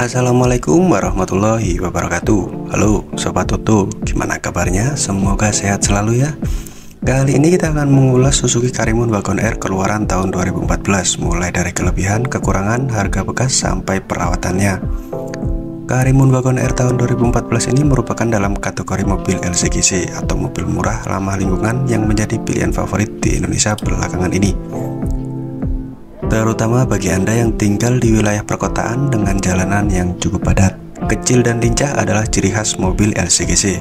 Assalamualaikum warahmatullahi wabarakatuh. Halo Sobat Toto, gimana kabarnya? Semoga sehat selalu ya. Kali ini kita akan mengulas Suzuki Karimun Wagon R keluaran tahun 2014, mulai dari kelebihan, kekurangan, harga bekas, sampai perawatannya. Karimun Wagon R tahun 2014 ini merupakan dalam kategori mobil LCGC atau mobil murah ramah lingkungan yang menjadi pilihan favorit di Indonesia belakangan ini, terutama bagi Anda yang tinggal di wilayah perkotaan dengan jalanan yang cukup padat. Kecil dan lincah adalah ciri khas mobil LCGC.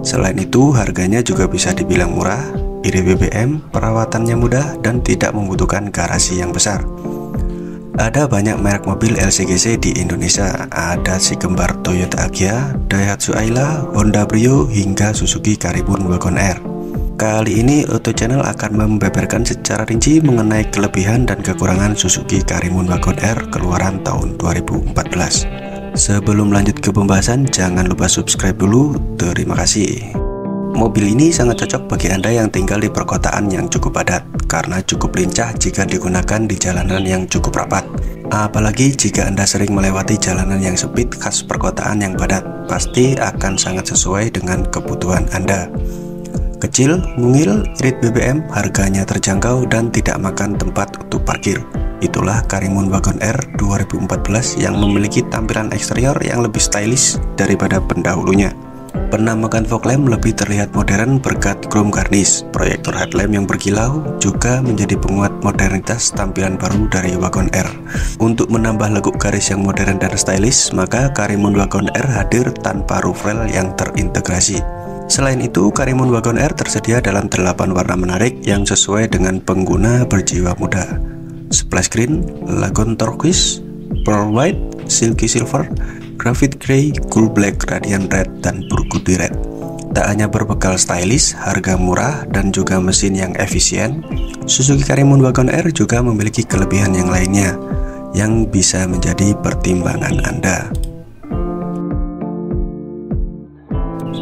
Selain itu, harganya juga bisa dibilang murah, irit BBM, perawatannya mudah, dan tidak membutuhkan garasi yang besar. Ada banyak merek mobil LCGC di Indonesia. Ada si kembar Toyota Agya, Daihatsu Ayla, Honda Brio, hingga Suzuki Karimun Wagon R. Kali ini Auto Channel akan membeberkan secara rinci mengenai kelebihan dan kekurangan Suzuki Karimun Wagon R keluaran tahun 2014. Sebelum lanjut ke pembahasan, jangan lupa subscribe dulu. Terima kasih. Mobil ini sangat cocok bagi Anda yang tinggal di perkotaan yang cukup padat, karena cukup lincah jika digunakan di jalanan yang cukup rapat. Apalagi jika Anda sering melewati jalanan yang sempit khas perkotaan yang padat, pasti akan sangat sesuai dengan kebutuhan Anda. Kecil, mungil, irit BBM, harganya terjangkau dan tidak makan tempat untuk parkir. Itulah Karimun Wagon R 2014 yang memiliki tampilan eksterior yang lebih stylish daripada pendahulunya. Penampakan fog lamp lebih terlihat modern berkat chrome garnish. Proyektor headlamp yang berkilau juga menjadi penguat modernitas tampilan baru dari Wagon R. Untuk menambah lekuk garis yang modern dan stylish, maka Karimun Wagon R hadir tanpa roof rail yang terintegrasi. Selain itu, Karimun Wagon R tersedia dalam 8 warna menarik yang sesuai dengan pengguna berjiwa muda: splash green, lagoon turquoise, pearl white, silky silver, graphite grey, cool black, radiant red, dan burgundy red. Tak hanya berbekal stylish, harga murah, dan juga mesin yang efisien, Suzuki Karimun Wagon R juga memiliki kelebihan yang lainnya yang bisa menjadi pertimbangan Anda.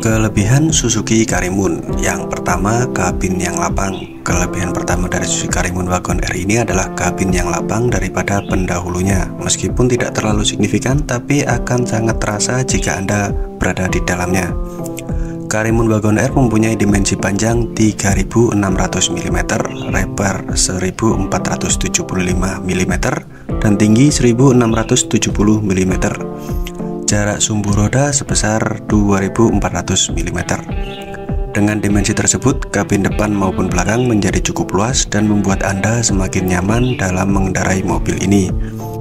Kelebihan Suzuki Karimun. Yang pertama, kabin yang lapang. Kelebihan pertama dari Suzuki Karimun Wagon R ini adalah kabin yang lapang daripada pendahulunya. Meskipun tidak terlalu signifikan, tapi akan sangat terasa jika Anda berada di dalamnya. Karimun Wagon R mempunyai dimensi panjang 3600 mm, lebar 1475 mm, dan tinggi 1670 mm. Jarak sumbu roda sebesar 2400 mm. Dengan dimensi tersebut, kabin depan maupun belakang menjadi cukup luas dan membuat Anda semakin nyaman dalam mengendarai mobil ini.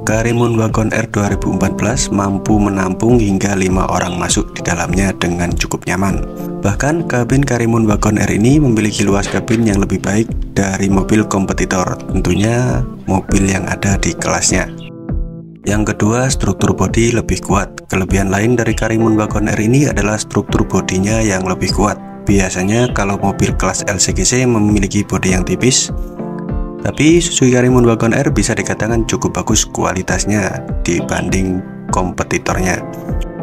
Karimun Wagon R 2014 mampu menampung hingga 5 orang masuk di dalamnya dengan cukup nyaman. Bahkan kabin Karimun Wagon R ini memiliki luas kabin yang lebih baik dari mobil kompetitor, tentunya mobil yang ada di kelasnya. Yang kedua, struktur bodi lebih kuat. Kelebihan lain dari Karimun Wagon R ini adalah struktur bodinya yang lebih kuat. Biasanya kalau mobil kelas LCGC memiliki bodi yang tipis, tapi Suzuki Karimun Wagon R bisa dikatakan cukup bagus kualitasnya dibanding kompetitornya.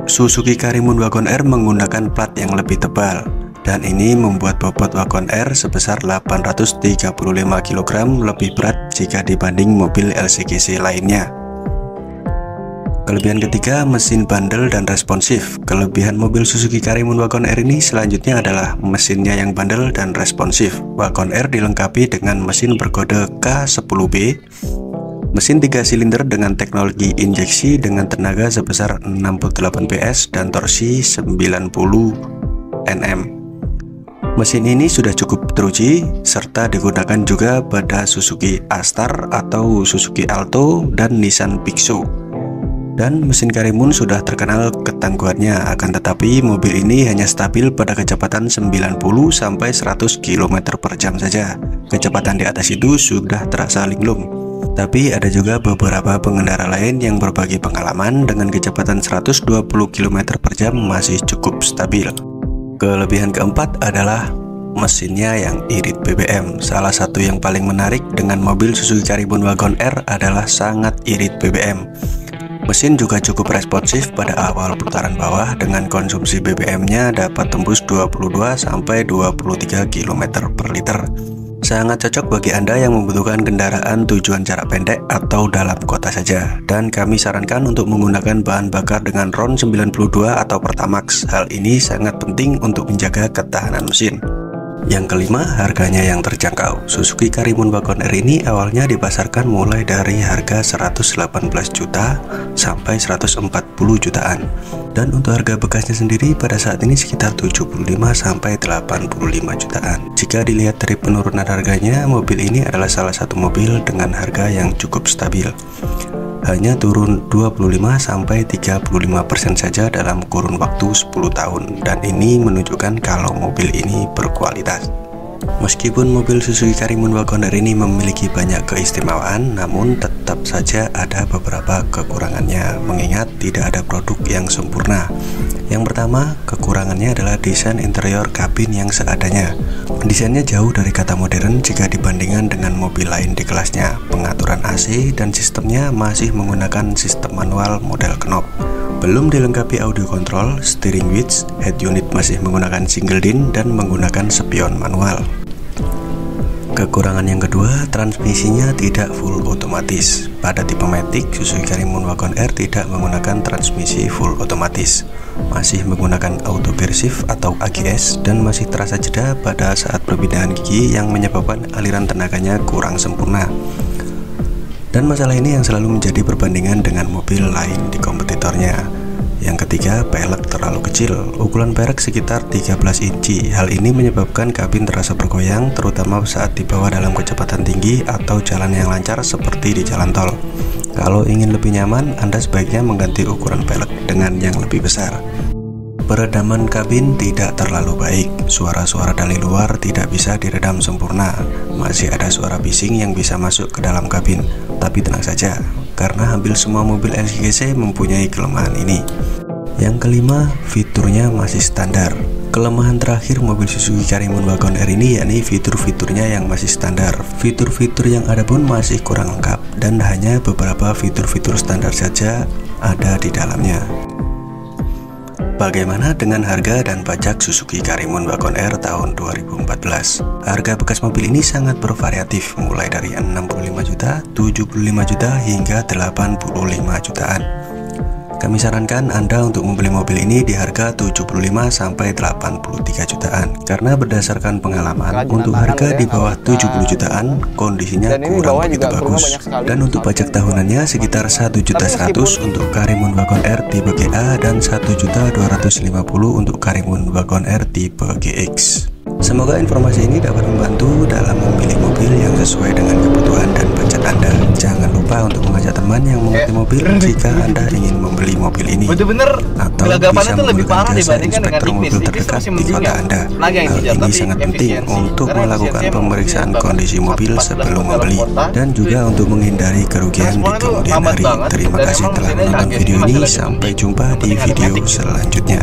Suzuki Karimun Wagon R menggunakan plat yang lebih tebal, dan ini membuat bobot Wagon R sebesar 835 kg lebih berat jika dibanding mobil LCGC lainnya. Kelebihan ketiga, mesin bandel dan responsif. Kelebihan mobil Suzuki Karimun Wagon R ini selanjutnya adalah mesinnya yang bandel dan responsif. Wagon R dilengkapi dengan mesin berkode K10B, mesin 3 silinder dengan teknologi injeksi dengan tenaga sebesar 68 PS dan torsi 90 Nm. Mesin ini sudah cukup teruji, serta digunakan juga pada Suzuki A-Star atau Suzuki Alto dan Nissan Pixo. Dan mesin Karimun sudah terkenal ketangguhannya, akan tetapi mobil ini hanya stabil pada kecepatan 90-100 km per jam saja. Kecepatan di atas itu sudah terasa linglung. Tapi ada juga beberapa pengendara lain yang berbagi pengalaman dengan kecepatan 120 km per jam masih cukup stabil. Kelebihan keempat adalah mesinnya yang irit BBM. Salah satu yang paling menarik dengan mobil Suzuki Karimun Wagon R adalah sangat irit BBM. Mesin juga cukup responsif pada awal putaran bawah dengan konsumsi BBM-nya dapat tembus 22-23 km per liter. Sangat cocok bagi Anda yang membutuhkan kendaraan tujuan jarak pendek atau dalam kota saja. Dan kami sarankan untuk menggunakan bahan bakar dengan RON 92 atau Pertamax. Hal ini sangat penting untuk menjaga ketahanan mesin. Yang kelima, harganya yang terjangkau. Suzuki Karimun Wagon R ini awalnya dipasarkan mulai dari harga 118 juta sampai 140 jutaan. Dan untuk harga bekasnya sendiri pada saat ini sekitar 75 sampai 85 jutaan. Jika dilihat dari penurunan harganya, mobil ini adalah salah satu mobil dengan harga yang cukup stabil. Hanya turun 25 sampai 35% saja dalam kurun waktu 10 tahun, dan ini menunjukkan kalau mobil ini berkualitas. Meskipun mobil Suzuki Karimun Wagon R ini memiliki banyak keistimewaan, namun tetap saja ada beberapa kekurangannya, mengingat tidak ada produk yang sempurna. Yang pertama, kekurangannya adalah desain interior kabin yang seadanya. Desainnya jauh dari kata modern jika dibandingkan dengan mobil lain di kelasnya. Pengaturan AC dan sistemnya masih menggunakan sistem manual model knob. Belum dilengkapi audio control, steering wheel, head unit masih menggunakan single din dan menggunakan spion manual. Kekurangan yang kedua, transmisinya tidak full otomatis. Pada tipe Matic, Suzuki Karimun Wagon R tidak menggunakan transmisi full otomatis. Masih menggunakan auto gear shift atau AGS, dan masih terasa jeda pada saat perpindahan gigi yang menyebabkan aliran tenaganya kurang sempurna. Dan masalah ini yang selalu menjadi perbandingan dengan mobil lain di kompetitornya. Yang ketiga, pelek terlalu kecil. Ukuran pelek sekitar 13 inci. Hal ini menyebabkan kabin terasa bergoyang, terutama saat dibawa dalam kecepatan tinggi atau jalan yang lancar seperti di jalan tol. Kalau ingin lebih nyaman, Anda sebaiknya mengganti ukuran pelek dengan yang lebih besar. Peredaman kabin tidak terlalu baik. Suara-suara dari luar tidak bisa diredam sempurna. Masih ada suara bising yang bisa masuk ke dalam kabin. Tapi tenang saja, karena hampir semua mobil LCGC mempunyai kelemahan ini. Yang kelima, fiturnya masih standar. Kelemahan terakhir mobil Suzuki Karimun Wagon R ini yakni fitur-fiturnya yang masih standar. Fitur-fitur yang ada pun masih kurang lengkap, dan hanya beberapa fitur-fitur standar saja ada di dalamnya. Bagaimana dengan harga dan pajak Suzuki Karimun Wagon R tahun 2014? Harga bekas mobil ini sangat bervariatif, mulai dari 65 juta, 75 juta, hingga 85 jutaan. Kami sarankan Anda untuk membeli mobil ini di harga 75 sampai 83 jutaan. Karena berdasarkan pengalaman, untuk harga di bawah 70 jutaan, kondisinya kurang begitu bagus. Dan untuk pajak tahunannya sekitar 1.100.000 untuk Karimun Wagon R tipe GA dan 1.250.000 untuk Karimun Wagon R tipe GX. Semoga informasi ini dapat membantu dalam memilih mobil yang sesuai dengan kebutuhan dan budget Anda. Jangan lupa untuk mengajak teman yang mengerti mobil jika Anda ingin membeli mobil ini, atau bisa menggunakan jasa inspektor mobil terdekat di kota Anda. Hal ini sangat penting untuk melakukan pemeriksaan kondisi mobil sebelum membeli, dan juga untuk menghindari kerugian di kemudian hari. Terima kasih telah menonton video ini. Sampai jumpa di video selanjutnya.